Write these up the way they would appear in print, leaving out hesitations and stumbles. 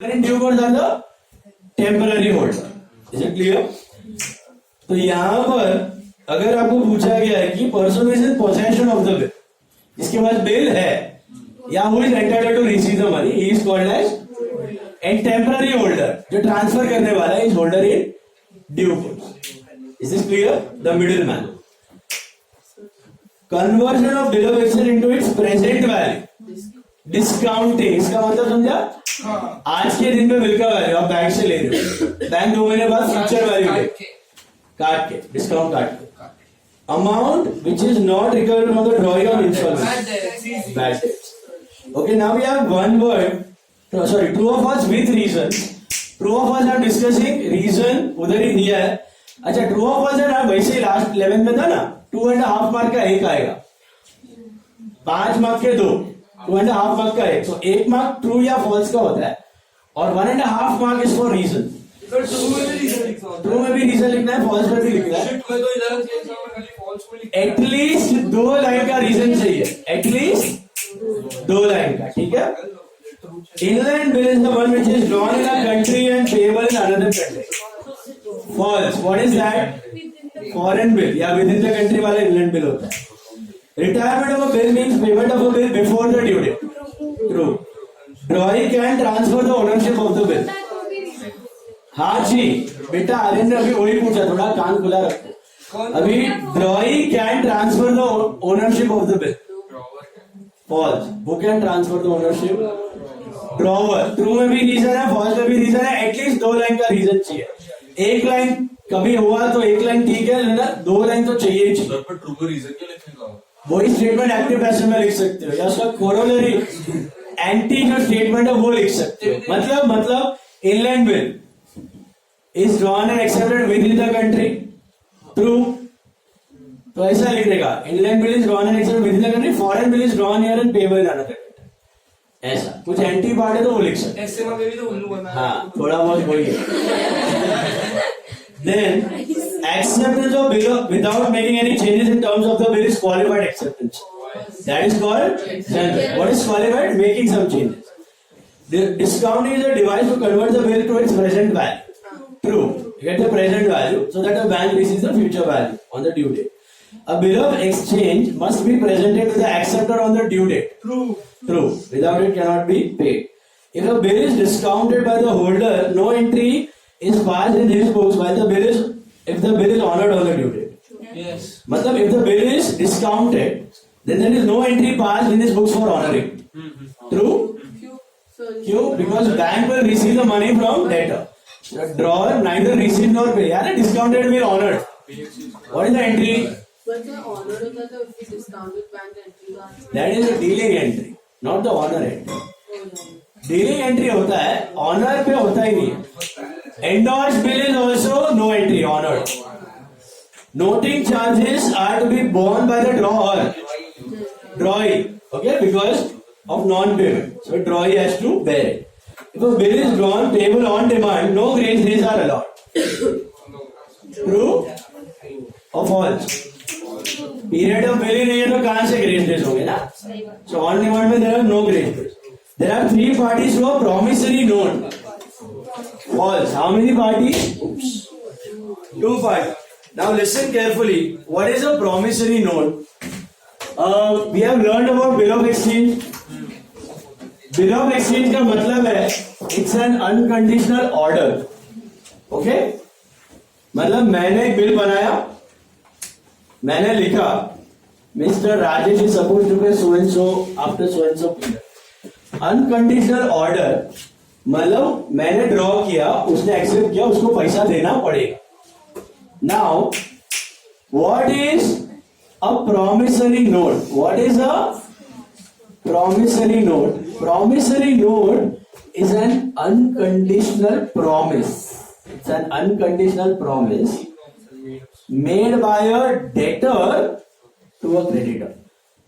in due course are the temporary holder. Is it clear? तो यहां पर अगर आपको पूछा गया है कि person is in possession of the bill, जिसके पास बिल है या who is entitled to receive the money, he is called as and temporary holder, जो ट्रांसफर करने वाला है is holder in due course. Is this clear? The middle man. Conversion of bill of exchange into its present value, discounting. इसका मतलब समझा? आज के दिन में बिल का वैल्यू आप बैंक से ले रहे हो, बैंक 2 महीने बाद फ्यूचर वैल्यू ले काट के, डिस्काउंट काट के. Amount which is not recovered from the drawing on instalment, bad debts. Okay, now we have one word, sorry, true और फॉल्स विथ रीजन. ट्रू और फॉल्स आर डिस्कसिंग, रीजन उधर ही दिया है. अच्छा, ट्रू और फॉल्स है ना, वैसे ही लास्ट 11 में था ना, 2.5 मार्क का एक आएगा, 5 मार्क के 2, 2.5 मार्क का एक. तो 1 मार्क ट्रू या फॉल्स का होता है और 1.5 mark is for reason. True में भी रीजन लिखना है, फॉल्स में भी लिखना है. एटलीस्ट 2 लाइन का रीजन चाहिए, एटलीस्ट 2 लाइन का. ठीक है. Inland bill is the one which is drawn in a country and payable in another country. False. What is that? Foreign bill या विद इन द कंट्री वाला inland bill होता है. Retirement of a bill means payment of a bill before the due date. True. Drawee can transfer the ownership of the bill. हाँ जी बेटा, आर्यन ने अभी वही पूछा, थोड़ा कान खुला रखो. अभी drawee can transfer the ownership of the bill. False. Who can transfer the ownership? Drawer. True में भी रीजन है, false में भी रीजन है. एटलीस्ट 2 लाइन का रीजन चाहिए. 1 लाइन कभी हुआ तो 1 लाइन ठीक है, ना 2 लाइन तो चाहिए ही चाहिए. ट्रू का रीजन क्या लिखेगा? वही स्टेटमेंट एक्टिव पैसिव में लिख सकते हो, या उसका कोरोलरी एंटी जो स्टेटमेंट है वो लिख सकते हो. मतलब inland bill is drawn and accepted with in the country. True. तो ऐसा लिख देगा, inland bill is drawn and accepted with in the country, foreign bill is drawn here and payable in another country. ऐसा कुछ anti part है तो वो लिख सकते ऐसे में भी तो उल्लू बना. हाँ, थोड़ा बहुत वही है. Then acceptance of bill without making any changes in terms of the bill is qualified acceptance. That is called general. What is qualified? Making some changes. The discounting is a device to convert the bill to its present value. True. You get the present value so that the bank receives the future value on the due date. A bill of exchange must be presented to the acceptor on the due date. True. Without it cannot be paid. If a bill is discounted by the holder, no entry is passed in his books while the bill is, if the bill is honored on the due date. Yes. मतलब if the bill is discounted, then there is no entry passed in his books for honoring. True? क्यों? Because bank will receive the money from debtor. The drawer neither receive nor pay. यार discounted will honored. What is the entry? But the honor of the discounted bank entry. That is a dealing entry, not the honor entry. Dealing entry होता है, honour पे होता ही नहीं है. Endorse bill is also no entry, honour. Noting charges are to be borne by the drawer, drawee, okay, because of non payment, so drawee has to bear it. If a bill is drawn payable on demand, no grace days are allowed. True और false? Period of bill ही नहीं है तो कहां से grace days होंगे ना. So on demand में there are no grace days. There are 3 parties to a promissory note. False. How many parties? Oops. 2 parties. Now listen carefully. What is a promissory note? We have learned about bill of exchange. Bill of exchange का मतलब है it's an unconditional order. Okay? मतलब मैंने एक bill बनाया, मैंने लिखा Mr. Rajesh is supposed to pay so and so after so and so period. Unconditional order मतलब मैंने ड्रॉ किया, उसने एक्सेप्ट किया, उसको पैसा देना पड़ेगा. Now what is a promissory note? What is a promissory note? Promissory note is an unconditional promise. It's an unconditional promise made by a debtor to a creditor.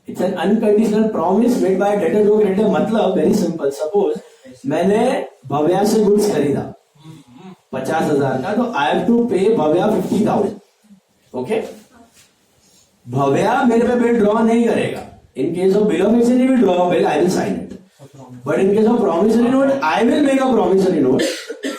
It's an unconditional promise made by a debtor to a creditor. मतलब very simple. Suppose मैंने भव्या से goods खरीदा 50,000 का, तो I have to pay Bhavya 50,000. Okay? Bhavya मेरे पे bill draw नहीं करेगा. In case of bill of exchange, he will draw a bill. I will sign it. But in case of promissory note, I will make a promissory note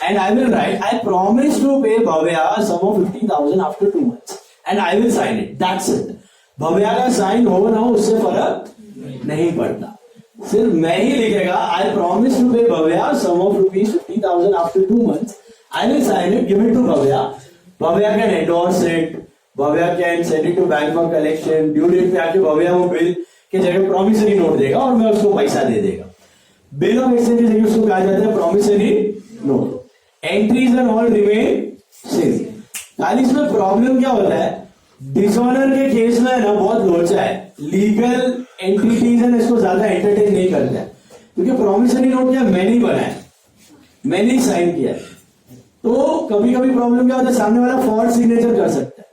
and I will write, I promise to pay Bhavya a sum of 50,000 after 2 months and I will sign it. That's it. Bhavya का sign हो ना हो उससे फर्क नहीं पड़ता. सिर्फ मैं ही लिखेगा, I promise to pay Bhavya a sum of rupees 50,000 after 2 months. I will sign it, give it to Bhavya. Bhavya can endorse it. Bhavya can send it to bank for collection. Due date पे आके Bhavya वो bill के जगह promissory note देगा और मैं उसको पैसा दे देगा. बिल ऑफ एक्सचेंज की जगह उसको कहा जाता है promissory note. Entries and all remain same. खाली इसमें प्रॉब्लम क्या होता है, डिसऑनर के केस में ना बहुत लोचा है. लीगल एंटिटीज है इसको ज्यादा एंटरटेन नहीं करते हैं क्योंकि प्रॉमिसरी नोट क्या मैंने ही बनाया, मैंने ही साइन किया है. तो कभी कभी प्रॉब्लम क्या होता है, सामने वाला फॉल्स सिग्नेचर कर सकता है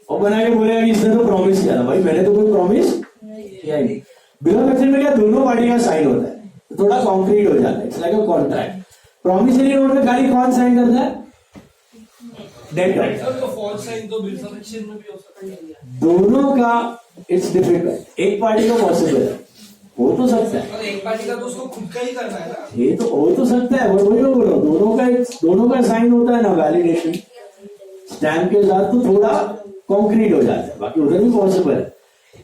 और बना के बोलेगा कि इसने तो प्रॉमिस किया था. भाई मैंने तो कोई प्रॉमिस किया ही नहीं. बिल ऑफ एक्सचेंज में क्या दोनों पार्टी का साइन होता है तो थोड़ा कॉन्क्रीट हो जाता है. It's like a contract. Promissory note में खाली कौन साइन करता है, डेटर. तो फॉल्स साइन तो बिल ऑफ एक्सचेंज में भी हो सकता है. दोनों का इट्स डिफिकल्ट. एक पार्टी का पॉसिबल है, हो तो सकता है. और एक पार्टी का तो उसको खुद का ही करना है ना. ये तो हो तो सकता है, वही बोल रहा हूँ. दोनों का साइन होता है ना वैलिडेशन स्टैम्प के साथ, तो थोड़ा कॉन्क्रीट हो जाता है. बाकी उधर भी पॉसिबल है.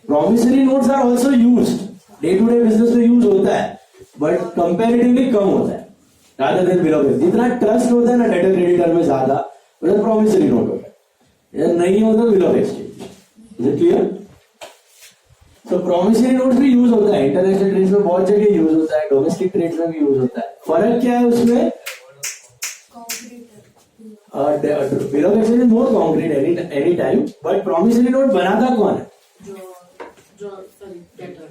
Promissory notes are also used, day to day business में यूज होता है बट कंपेरेटिवली कम होता है rather than bill of exchange. जितना ट्रस्ट होता है ना डेटर क्रेडिटर में ज्यादा, उधर प्रॉमिसरी नोट होता है. इधर नहीं होता bill of exchange. Is it clear? तो प्रॉमिसरी नोट भी यूज होता है, इंटरनेशनल ट्रेड में बहुत जगह यूज होता है, डोमेस्टिक ट्रेड में भी यूज होता है. फर्क क्या है उसमें, bill of exchange is more concrete any time, but promissory note बनाता कौन है,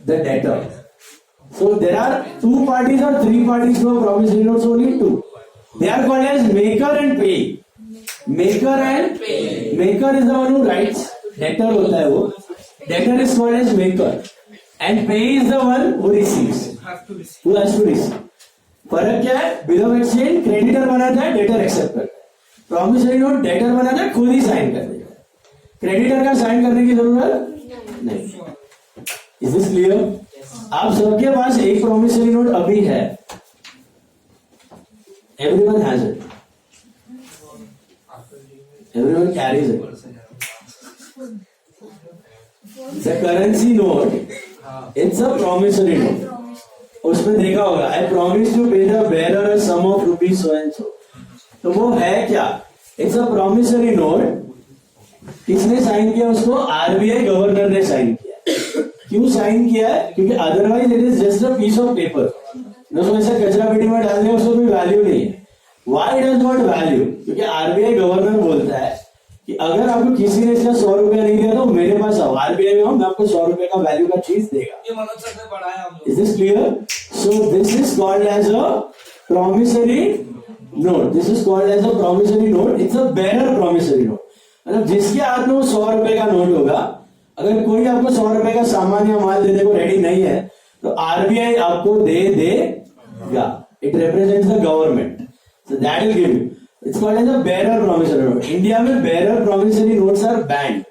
the debtor. So there are 2 parties or 3 parties for promissory notes, only 2. They are called as maker and pay. Maker is the one who writes. Debtor होता है वो. Debtor is called as maker. And pay is the one who receives. Who has to receive. फर्क क्या है, bill of exchange creditor बनाता है, debtor accept करता है. प्रॉमिसरी नोट डेटर बनाता है, खुद ही साइन कर देता है. क्रेडिटर का साइन करने की जरूरत नहीं. Is this clear? आप सबके पास एक प्रॉमिसरी नोट अभी है. Everyone has it, everyone carries it. The currency note it's a promissory note. उसमें देखा होगा, I promise to pay the bearer a sum of rupees so and so. तो वो है क्या, इट्स अ प्रॉमिसरी नोट. किसने साइन किया उसको, आरबीआई गवर्नर ने साइन किया. क्यों साइन किया है, क्योंकि otherwise it is just a piece of paper. उसको ऐसा कचरा पेटी में डाल दिया, उसको कोई वैल्यू नहीं है. व्हाई डज नॉट वैल्यू, क्योंकि आरबीआई गवर्नर बोलता है कि अगर आपको किसी ने इसका 100 रुपया नहीं दिया तो मेरे पास आओ, आरबीआई में मैं आपको 100 रुपए का वैल्यू का चीज देगा. ये मनोज सर ने पढ़ाया हम लोग. Is this clear? So this is called as a promissory note. This is called as a promissory note. It's a bearer promissory note. मतलब जिसके हाथ में वो 100 रुपए का नोट होगा, अगर कोई आपको 100 रुपए का सामान या माल देने को रेडी नहीं है तो आरबीआई आपको दे देगा. It represents the government, so that will give you. It's called as a bearer promissory note. India में bearer promissory notes are banned.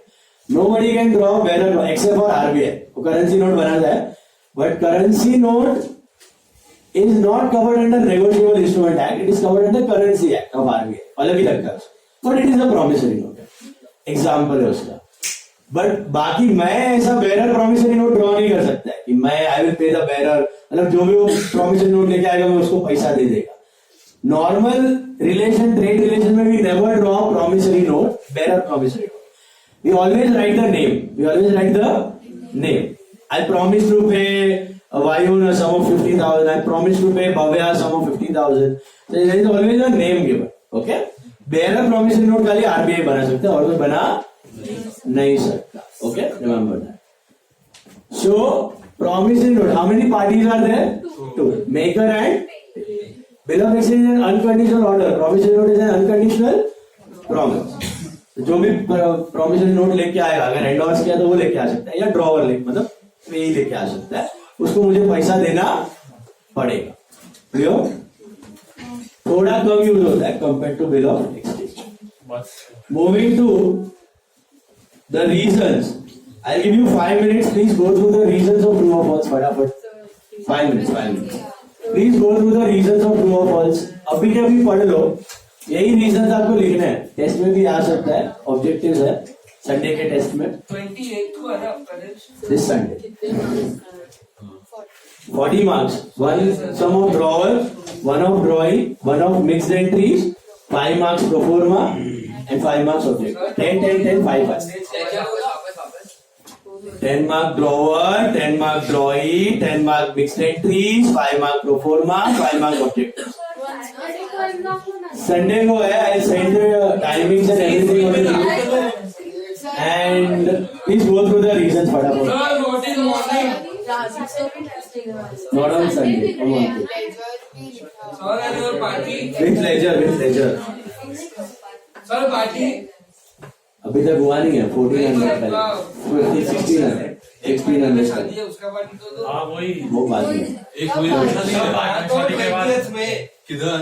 Nobody can draw bearer except for RBI. वो currency note बना जाए, but currency note is not covered under negotiable instrument act. It is covered under currency act of RBI. अलग ही लगता है, but it is a promissory note. Example है उसका. But बाकी मैं ऐसा बेरर प्रॉमिसरी नोट ड्रॉ नहीं कर सकता है कि मैं I will pay the bearer, मतलब जो भी वो प्रॉमिसरी नोट लेके आएगा मैं उसको पैसा दे देगा. नॉर्मल रिलेशन, ट्रेड रिलेशन में we never draw promissory note, bearer promissory note. We always write the name. We always write the name. I promise to pay Vayun a sum of 50,000. I promise to pay Bhavya a sum of 50,000. So there is always a name given. Okay? Bearer promissory note खाली RBI बना सकता है और कोई बना नहीं सकता. Okay, remember that. So promissory note, how many parties are there? 2. Maker and bill of exchange is an unconditional order. Promissory note is an unconditional promise. जो भी प्रॉमिसरी नोट लेके आएगा, अगर एंडोर्स किया तो वो लेके आ सकता है, या ड्रॉवर लेके, मतलब पे ही लेके आ सकता है. उसको मुझे पैसा देना पड़ेगा. क्लियर? थोड़ा कम यूज होता है compare to bill of exchange. Moving to the reasons. I give you 5 minutes. Please go through the reasons of true और फॉल्स. फटाफट 5 minutes. Please go through the reasons of true or false. अभी के अभी पढ़ लो. यही reasons आपको लिखने हैं. टेस्ट में भी आ सकता है. Objectives है. संडे के टेस्ट में. 28 को है ना आपका टेस्ट? This Sunday. कितने marks का है? 40 marks. One sum of drawer, one of drawing, one of mixed entries, 5 marks pro forma, and 5 marks object. 10, 5 marks. 10 mark drawer, 10 mark drawing, 10 mark mixed entries, 5 mark pro forma, 5 mark object. Sunday को है. I send the timings and everything on the email. And please go through the reasons फटाफट. Sir, not in morning. Not on Sunday. Come on. Sir, and your party. With pleasure. Sir, party. अभी तक हुआ नहीं है. 1400 पहले. 1600. 1600 शादी है उसका पार्टी तो दो। हाँ वही वो बात नहीं. एक हुई शादी सर, के बात बाद तो शादी के बाद 20th में। किधर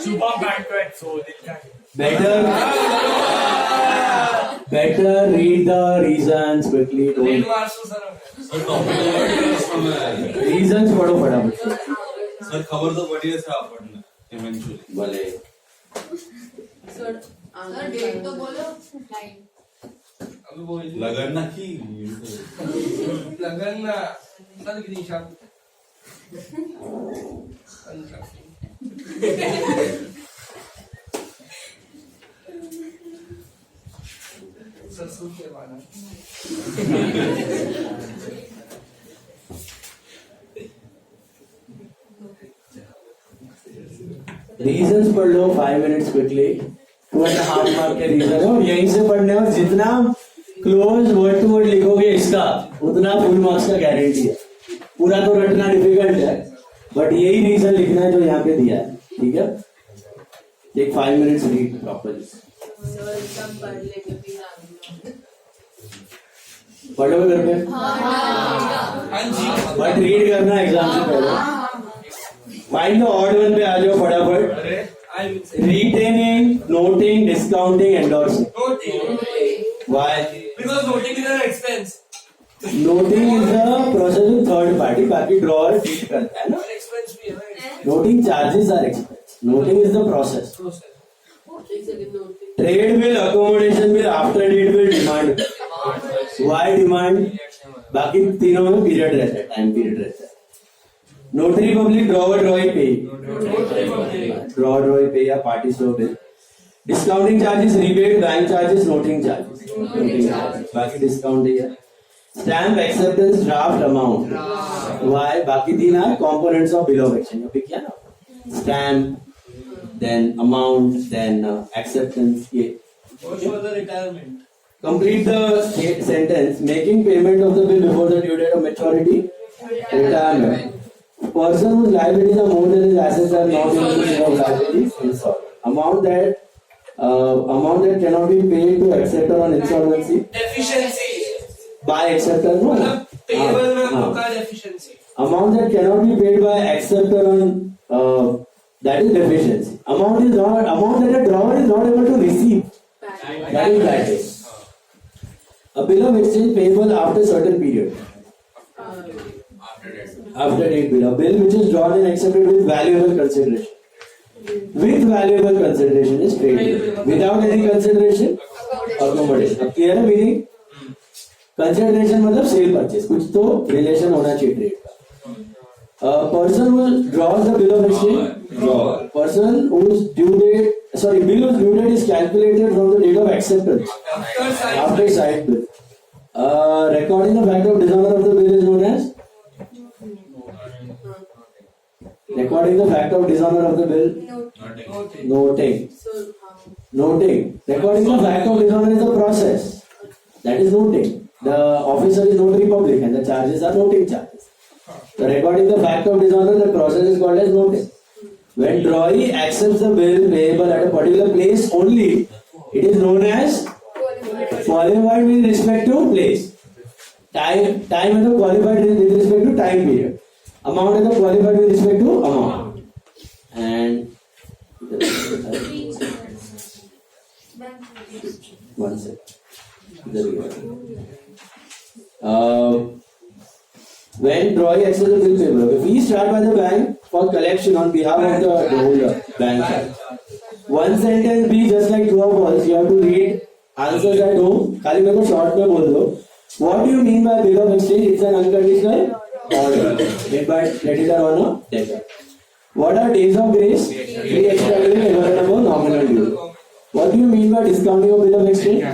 सुबह बैंक्वेट सो दिन का Better read the reasons quickly. Red Don't. मार्च को sir sir topic avoid Reasons पढ़ो फटाफट. सर खबर तो बढ़िया से आप पढ़ना इवेंचुअली भले. सर डेट तो बोलो. अभी बोल लगन ना की लगन ना सर की निशा सरसों के वाला Reasons पढ़ लो 5 minutes quickly. 2.5 mark के reason हो. यहीं से पढ़ने और जितना क्लोज वर्ड टू वर्ड लिखोगे इसका उतना फुल मार्क्स का गारंटी है. पूरा तो रटना डिफिकल्ट है बट यही रीजन लिखना है जो यहाँ पे दिया है. ठीक है. Take 5 minutes read properly. Sir सब पढ़ लेंगे फिर आगे. पढ़ोगे घर पे हाँ जी बट रीड करना एग्जाम से पहले. फाइंड द ऑड वन पे आ जाओ फटाफट. अरे I will say Retaining, noting, discounting, endorsing. Noting Why? Because noting is an expense Noting is the process with third party. बाकी drawer deal करता है ना. एक्सपेंस भी है ना Noting charges are expense. Noting is the process. Process. एक second note. Trade bill, accommodation bill, after date bill, demand. Why demand? बाकी तीनों में पीरियड रहता है, टाइम पीरियड रहता है. Notary public, drawer drawing pay. Drawer drawing pay या party show bill. Discounting charges, rebate, bank charges, noting charges. Noting charges. बाकी discount है. Stamp acceptance, draft amount. Why? बाकी तीन है components of bill of exchange. अभी क्या ना? Stamp, then amount, then acceptance. ये. What was the retirement? Complete the sentence. Making payment of the bill before the due date of maturity. Retirement. Person whose liabilities are more than his assets are not included of liabilities. Insolvent. Amount that cannot be paid to acceptor on insolvency. Efficiency. By acceptor, no. मतलब payable में हाँ. आपका efficiency. Amount that cannot be paid by acceptor on that is deficiency. Amount that a drawer is not able to receive. That is bad debt. A bill of exchange payable after certain period. After date bill. A bill which is drawn and accepted with valuable consideration. With valuable consideration is trade bill. Without any consideration, accommodation. अब clear है meaning? Consideration मतलब sale purchase. कुछ तो relation होना चाहिए trade का. A person who draws the bill of exchange. Drawer. Person whose due date, bill whose due date is calculated from the date of acceptance. After signed bill. Recording the fact of dishonor of the bill is known as. Recording the fact of dishonor of the bill. Noting. Noting. Recording the fact of dishonor is the process. That is noting. The officer is notary public and the charges are noting charges. So recording the fact of dishonor, the process is called as noting. When drawee accepts the bill payable at a particular place only, it is known as qualified with respect to place. Time is qualified with respect to time period. Amount is qualified with respect to amount. And one second. When drawing access the bill paper, okay, we start by the bank for collection on behalf of the holder, bank. One sentence be just like true or false. You have to read answers at home. खाली मेरे को short में बोल दो. What do you mean by bill of exchange? It's an unconditional order made by creditor or no debtor. What are days of grace? 3 extra days over and above nominal due. What do you mean by discounting of bill of exchange?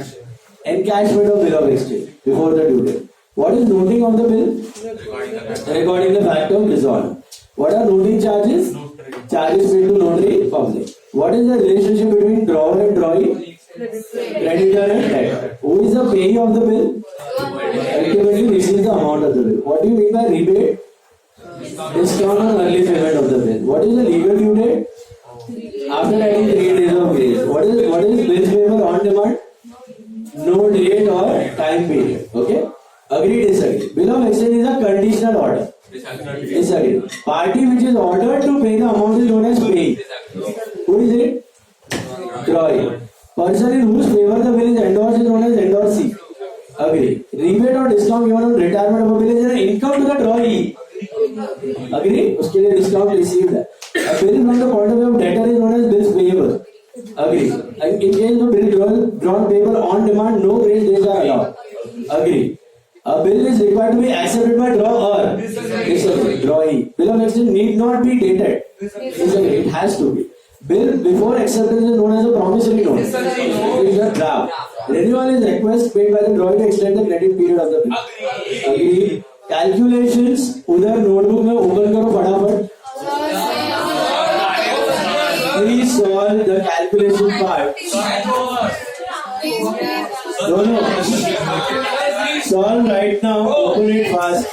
Encashment of bill of exchange before the due date. What is noting of the bill? Recording the fact of dishonor. What are noting charges? Charges paid to notary public. What is the relationship between drawer and drawee? Creditor and debtor. Who is the payee of the bill? Ultimately receives the amount of the bill. What do you mean by rebate? Discount on early payment of the bill. What is the legal due date? After adding 3 days of grace. What is bill payable on demand? No date or time period. Okay? Agree, disagree. Bill of exchange is a conditional order. Disagree. Party which is ordered to pay the amount is known as payee. Who is it? Drawee. Person in whose favor the bill is endorsed is known as endorsee. Agree. Rebate or discount given on retirement of a bill is an income to the drawee. Agree? उसके लिए discount received है. A bill from the point of view of debtor is known as bills payable. Agree. In case of bill drawn payable on demand, no grace days are allowed. Agree. A bill is required to be accepted by drawer. Disagree. Drawee. Bill of exchange need not be dated. Disagree. It has to be. Bill before acceptance is known as a promissory note. It is a draft. Renewal is request made by the drawee to extend the credit period of the bill. Agree. Calculations उधर notebook में open करो फटाफट. Please solve the calculation part. No. Solve right now. Open it fast.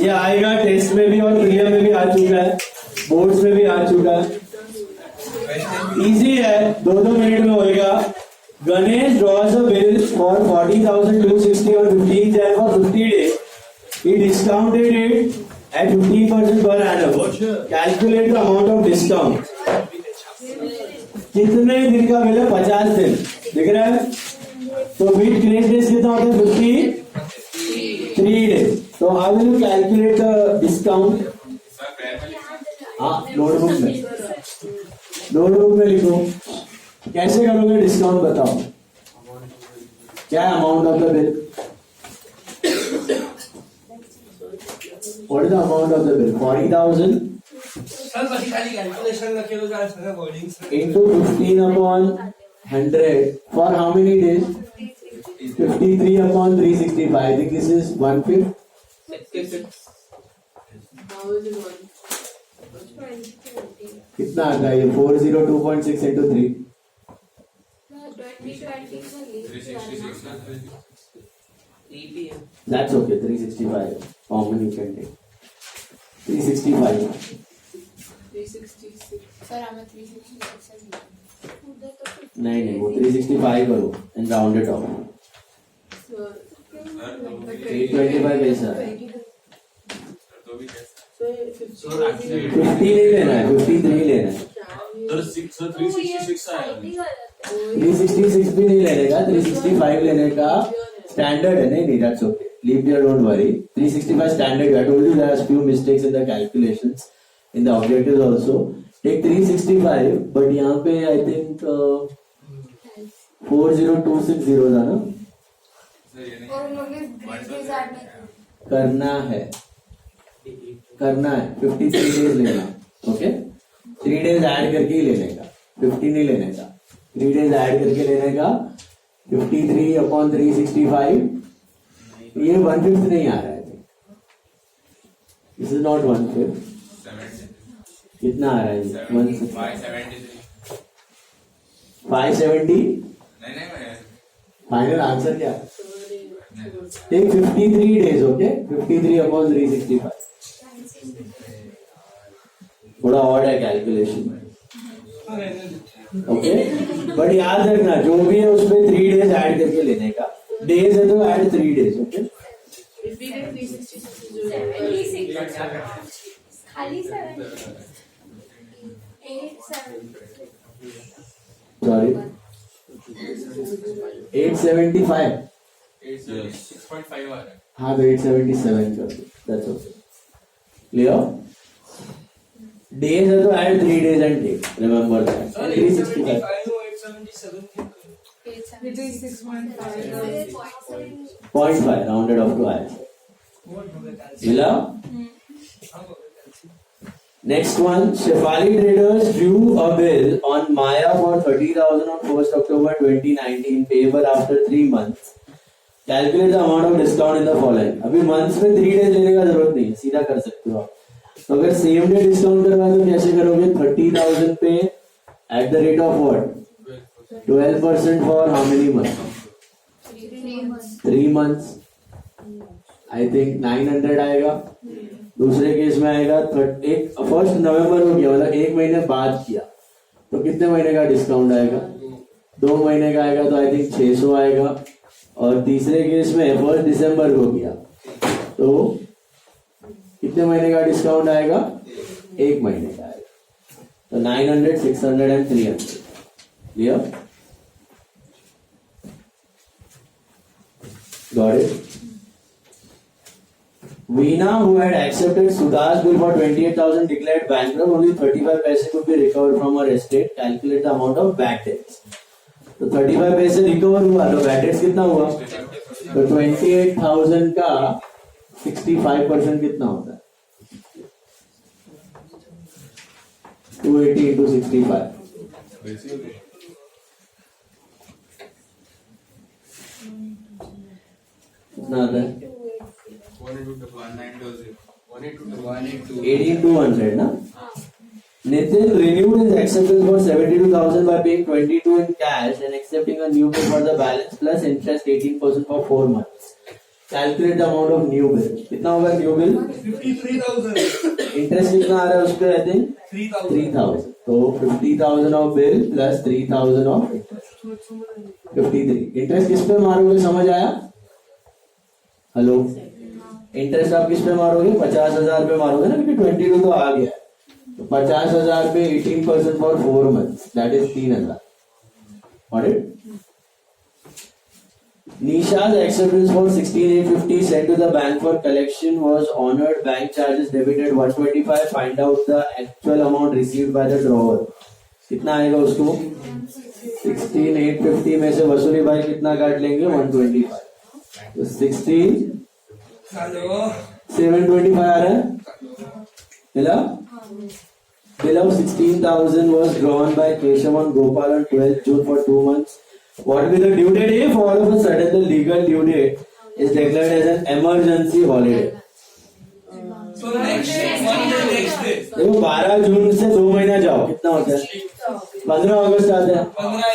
ये आएगा test में भी और prelim में भी आ चुका है, बोर्ड्स में भी आ चुका है. इजी है, 2 मिनट में होएगा. Ganesh draws a bill for 40,260 on 15th Jan for 50 days. He discounted it at 15% per annum. Calculate the amount of discount. कितने दिन का बिल है? 50 दिन. दिख रहा है? तो विद ग्रेस डेज कितना होता है? 53 days. So how will you calculate the discount? हाँ, नोटबुक में लिखो. कैसे करोगे डिस्काउंट बताओ. क्या है amount of the bill? What is the amount of the bill? 40,000 sir बड़ी खाली कैलकुलेशन रखे हो जरा sir wordings into 15 upon 100 for how many days? 53 upon 365. I think this is 1/5. How is it one? कितना आता है ये? 402.6 into 3. 3 That's okay. 365. Common you can take. 365. 366. Sir हमें 366 नहीं वो 365 करो and round it off. So, 325 पैसा है. so 50 50 नहीं लेना है, 53 लेना है. तर 366 आया. 366 भी नहीं लेने का, 365 लेने का स्टैंडर्ड है. नहीं that's okay. Leave there, don't worry. 365 standard. I told you there are few mistakes in the calculations in the objectives also. Take 365, but यहाँ पे I think 40260 था ना. और उन लोग ने ग्रेस डेज ऐड नहीं करना है 53 days लेना. ओके 3 days ऐड करके ही लेने का, 50 नहीं लेने का. 3 days ऐड करके लेने का. 53 upon 365. ये 1/5 नहीं आ रहा है. This is not 1/5. कितना आ रहा है? 570. फाइनल आंसर क्या? Take 53 days. Okay 53 upon 365. थोड़ा और है कैलकुलेशन. ओके बट याद रखना जो भी है उसमें 3 days ऐड करके लेने का. डेज है तो add 3 days. Okay if we get 366 खाली 7 8 7 सॉरी 875. 876.5 आ रहा है. हाँ तो 877 कर दो, that's okay. Clear? Days है तो add 3 days and take. Remember that. Sir, 365. 875 or 877 के. It is 6.5. 0.5 rounded off to I. मिला? Next one, Shefali Traders drew a bill on Maya for 30,000 on 1st October 2019, payable after 3 months. Calculate the amount of discount in the following. अभी months में 3 days लेने का जरूरत नहीं है, सीधा कर सकते हो आप. तो अगर same day discount करवाए तो कैसे करोगे? 30,000 पे at the rate of what? 12% for how many months? 3 months. I think 900 आएगा. दूसरे केस में आएगा 1 नवंबर हो गया, मतलब 1 महीने बाद किया तो कितने महीने का डिस्काउंट आएगा? 2 महीने का आएगा तो आई थिंक 600 आएगा. और तीसरे केस में 1 दिसंबर को किया तो कितने महीने का डिस्काउंट आएगा? 1 महीने का आएगा. तो 900, 600 and 300. Clear? Got it? Veena, who had accepted Sudha's bill for 28,000, declared bankrupt. Only 35 paise could be recovered from her estate. Calculate the amount of bad debts. तो 35 पैसे रिकवर हुआ तो bad debts कितना हुआ? तो 28,000 का 65% कितना होता है? 280 into 65. कितना आता है? 18,200 ना? Nitin renewed his acceptance for 72,000 by paying 22 in cash and accepting a new bill for the balance plus interest 18% for 4 months. Calculate the amount of new bill. कितना होगा new bill? 53,000. Interest कितना आ रहा है उस पर? I think 3,000. तो 50,000 of bill plus 3,000 of interest. 53. Interest किस पे मारोगे समझ आया? हेलो? इंटरेस्ट आप किस पे मारोगे? 50,000 पे मारोगे ना, क्योंकि 22 तो आ गया. तो 50,000 पे 18% for 4 months, that is 3,000. Got it? Nisha's acceptance for 16,850 sent to the bank for collection was honored. Bank charges debited 125. Find out the actual amount received by the drawer. कितना आएगा उसको? 16,850 में से वसूली भाई कितना काट लेंगे? 125. तो 16,725 आ रहा है. मिला? Bill of 16,000 was drawn by Keshav and Gopal on 12th June for 2 months. What will be the due date? If all of a sudden the legal due date is declared as an emergency holiday. So next day, one day, next day. देखो 12 जून से 2 महीना जाओ कितना होता है? 15 अगस्त आता है. 15